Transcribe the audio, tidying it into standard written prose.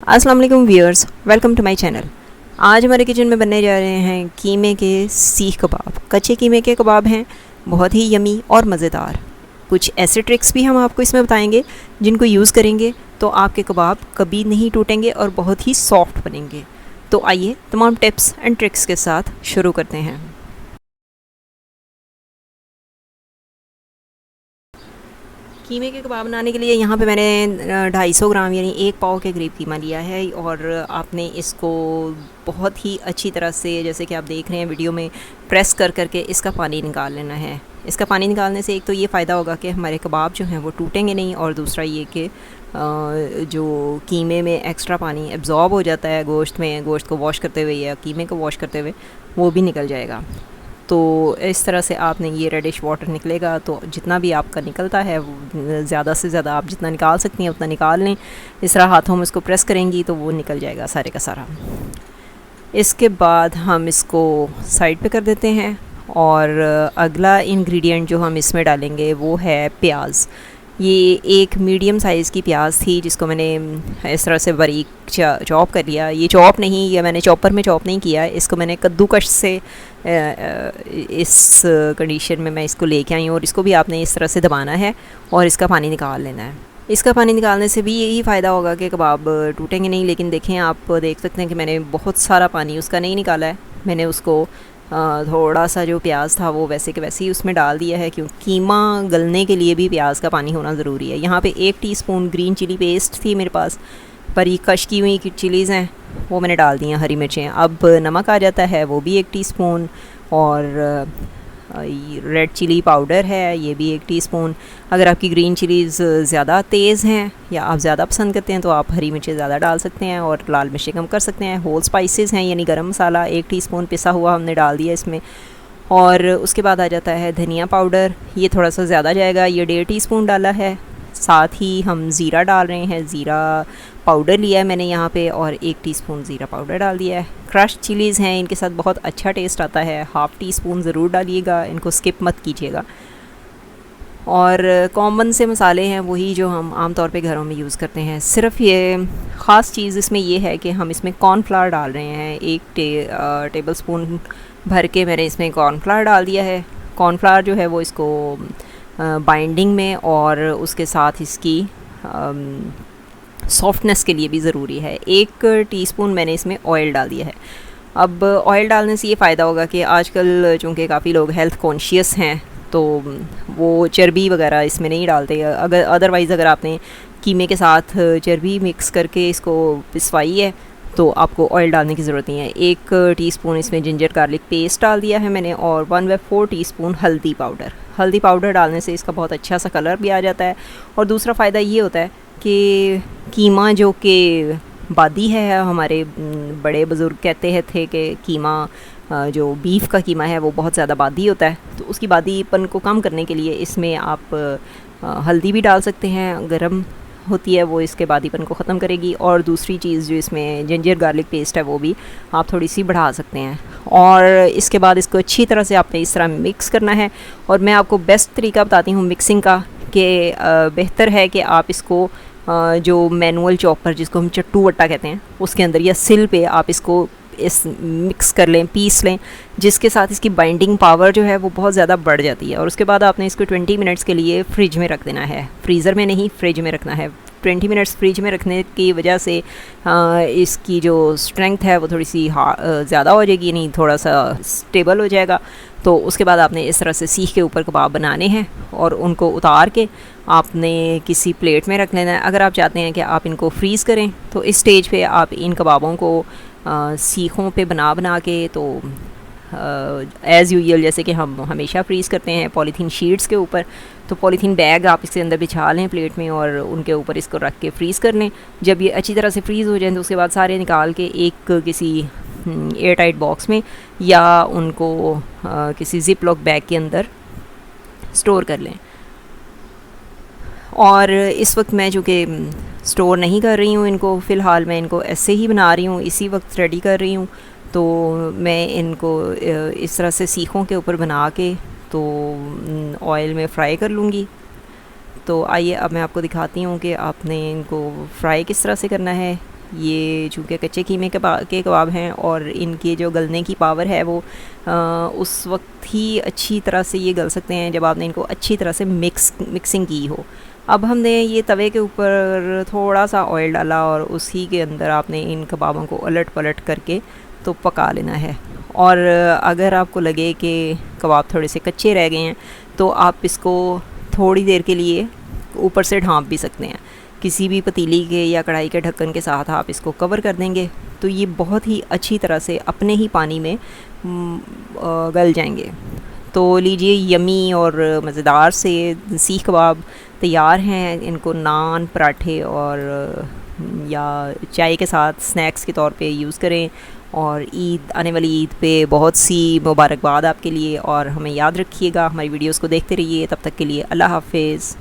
अस्सलाम वालेकुम viewers, welcome to my channel. आज हमारे किचन में बनने जा रहे हैं कीमे के सीख कबाब। कच्चे कीमे के कबाब हैं, बहुत ही यमी और मज़ेदार। कुछ ऐसे ट्रिक्स भी हम आपको इसमें बताएंगे जिनको यूज़ करेंगे तो आपके कबाब कभी नहीं टूटेंगे और बहुत ही सॉफ्ट बनेंगे। तो आइए तमाम टिप्स एंड ट्रिक्स के साथ शुरू करते हैं। कीमे के कबाब बनाने के लिए यहाँ पे मैंने 250 ग्राम यानी 1 पाव के करीब कीमा लिया है और आपने इसको बहुत ही अच्छी तरह से, जैसे कि आप देख रहे हैं वीडियो में, प्रेस कर करके इसका पानी निकाल लेना है। इसका पानी निकालने से एक तो ये फ़ायदा होगा कि हमारे कबाब जो हैं वो टूटेंगे नहीं, और दूसरा ये कि जो कीमे में एक्स्ट्रा पानी एब्ज़ॉर्ब हो जाता है गोश्त में, गोश्त को वॉश करते हुए या कीमे को वॉश करते हुए, वो भी निकल जाएगा। तो इस तरह से आपने ये रेडिश वाटर निकलेगा, तो जितना भी आपका निकलता है ज़्यादा से ज़्यादा आप जितना निकाल सकती हैं उतना निकाल लें। इस तरह हाथों में इसको प्रेस करेंगी तो वो निकल जाएगा सारे का सारा। इसके बाद हम इसको साइड पे कर देते हैं और अगला इंग्रेडिएंट जो हम इसमें डालेंगे वो है प्याज। ये एक मीडियम साइज़ की प्याज थी जिसको मैंने इस तरह से बारीक चॉप कर लिया। ये चॉप नहीं, या मैंने चॉपर में चॉप नहीं किया, इसको मैंने कद्दूकश से इस कंडीशन में मैं इसको लेके आई हूँ। और इसको भी आपने इस तरह से दबाना है और इसका पानी निकाल लेना है। इसका पानी निकालने से भी यही फ़ायदा होगा कि कबाब टूटेंगे नहीं। लेकिन देखें, आप देख सकते हैं कि मैंने बहुत सारा पानी उसका नहीं निकाला है। मैंने उसको थोड़ा सा जो प्याज था वो वैसे के वैसे ही उसमें डाल दिया है, क्योंकि कीमा गलने के लिए भी प्याज का पानी होना ज़रूरी है। यहाँ पे 1 टीस्पून ग्रीन चिली पेस्ट थी मेरे पास, बारीक कश की हुई चिलीज़ हैं वो मैंने डाल दी हैं, हरी मिर्चें। अब नमक आ जाता है, वो भी 1 टीस्पून, और रेड चिली पाउडर है, ये भी 1 टीस्पून। अगर आपकी ग्रीन चिलीज़ ज़्यादा तेज़ हैं या आप ज़्यादा पसंद करते हैं तो आप हरी मिर्चें ज़्यादा डाल सकते हैं और लाल मिर्चें कम कर सकते हैं। होल स्पाइसेस हैं, यानी गरम मसाला 1 टीस्पून पिसा हुआ हमने डाल दिया इसमें। और उसके बाद आ जाता है धनिया पाउडर, ये थोड़ा सा ज़्यादा जाएगा, ये 1.5 टीस्पून डाला है। साथ ही हम ज़ीरा डाल रहे हैं, ज़ीरा पाउडर लिया है मैंने यहाँ पे और 1 टीस्पून ज़ीरा पाउडर डाल दिया है। क्रश चिलीज़ हैं, इनके साथ बहुत अच्छा टेस्ट आता है, 1/2 टीस्पून ज़रूर डालिएगा, इनको स्किप मत कीजिएगा। और कॉमन से मसाले हैं वही जो हम आम तौर पे घरों में यूज़ करते हैं। सिर्फ ये ख़ास चीज़ इसमें ये है कि हम इसमें कॉर्नफ्लावर डाल रहे हैं। 1 टेबल स्पून भर के मैंने इसमें कॉर्नफ्लावर डाल दिया है। कॉर्नफ्लावर जो है वो इसको बाइंडिंग में और उसके साथ इसकी सॉफ्टनेस के लिए भी ज़रूरी है। 1 टीस्पून मैंने इसमें ऑयल डाल दिया है। अब ऑयल डालने से ये फ़ायदा होगा कि आजकल चूँकि काफ़ी लोग हेल्थ कॉन्शियस हैं तो वो चर्बी वगैरह इसमें नहीं डालते। अगर अदरवाइज़ अगर आपने कीमे के साथ चर्बी मिक्स करके इसको पिसवाई है तो आपको ऑयल डालने की ज़रूरत नहीं है। 1 टीस्पून इसमें जिंजर गार्लिक पेस्ट डाल दिया है मैंने और 1/4 टीस्पून हल्दी पाउडर। हल्दी पाउडर डालने से इसका बहुत अच्छा सा कलर भी आ जाता है। और दूसरा फ़ायदा ये होता है कि कीमा जो कि बादी है, हमारे बड़े बुज़ुर्ग कहते थे कि कीमा जो बीफ का कीमा है वो बहुत ज़्यादा बादी होता है, तो उसकी बादीपन को कम करने के लिए इसमें आप हल्दी भी डाल सकते हैं। गरम होती है वो, इसके बादीपन को ख़त्म करेगी। और दूसरी चीज़ जो इसमें जिंजर गार्लिक पेस्ट है वो भी आप थोड़ी सी बढ़ा सकते हैं। और इसके बाद इसको अच्छी तरह से आपने इस तरह मिक्स करना है। और मैं आपको बेस्ट तरीका बताती हूँ मिक्सिंग का, कि बेहतर है कि आप इसको जो मैनुअल चॉपर जिसको हम चट्टू वट्टा कहते हैं उसके अंदर या सिल पे आप इसको इस मिक्स कर लें, पीस लें, जिसके साथ इसकी बाइंडिंग पावर जो है वो बहुत ज़्यादा बढ़ जाती है। और उसके बाद आपने इसको 20 मिनट्स के लिए फ्रिज में रख देना है, फ्रीज़र में नहीं, फ्रिज में रखना है। 20 मिनट्स फ्रिज में रखने की वजह से इसकी जो स्ट्रेंथ है वो थोड़ी सी ज़्यादा हो जाएगी, नहीं थोड़ा सा स्टेबल हो जाएगा। तो उसके बाद आपने इस तरह से सीख के ऊपर कबाब बनाने हैं और उनको उतार के आपने किसी प्लेट में रख लेना है। अगर आप चाहते हैं कि आप इनको फ्रीज़ करें तो इस स्टेज पे आप इन कबाबों को सीखों पे बना के, तो एज़ यूजुअल जैसे कि हम हमेशा फ्रीज़ करते हैं पॉलीथीन शीट्स के ऊपर, तो पॉलीथीन बैग आप इसके अंदर बिछा लें प्लेट में और उनके ऊपर इसको रख के फ्रीज़ कर लें। जब ये अच्छी तरह से फ्रीज़ हो जाए तो उसके बाद सारे निकाल के एक किसी एयर टाइट बॉक्स में या उनको किसी ज़िप लॉक बैग के अंदर स्टोर कर लें। और इस वक्त मैं चूँकि स्टोर नहीं कर रही हूँ इनको, फ़िलहाल मैं इनको ऐसे ही बना रही हूँ, इसी वक्त रेडी कर रही हूँ। तो मैं इनको इस तरह से सीखों के ऊपर बना के तो ऑयल में फ्राई कर लूँगी। तो आइए अब मैं आपको दिखाती हूँ कि आपने इनको फ्राई किस तरह से करना है। ये चूँकि कच्चे कीमे के कबाब हैं और इनके जो गलने की पावर है वो उस वक्त ही अच्छी तरह से ये गल सकते हैं जब आपने इनको अच्छी तरह से मिक्सिंग की हो। अब हमने ये तवे के ऊपर थोड़ा सा ऑयल डाला और उसी के अंदर आपने इन कबाबों को उलट पलट करके तो पका लेना है। और अगर आपको लगे कि कबाब थोड़े से कच्चे रह गए हैं तो आप इसको थोड़ी देर के लिए ऊपर से ढाँप भी सकते हैं। किसी भी पतीली के या कढ़ाई के ढक्कन के साथ आप इसको कवर कर देंगे तो ये बहुत ही अच्छी तरह से अपने ही पानी में गल जाएंगे। तो लीजिए, यमी और मज़ेदार से सीख कबाब तैयार हैं। इनको नान, पराठे और या चाय के साथ स्नैक्स के तौर पे यूज़ करें। और ईद, आने वाली ईद पे बहुत सी मुबारकबाद आपके लिए। और हमें याद रखिएगा, हमारी वीडियोस को देखते रहिए। तब तक के लिए अल्लाह हाफ़िज़।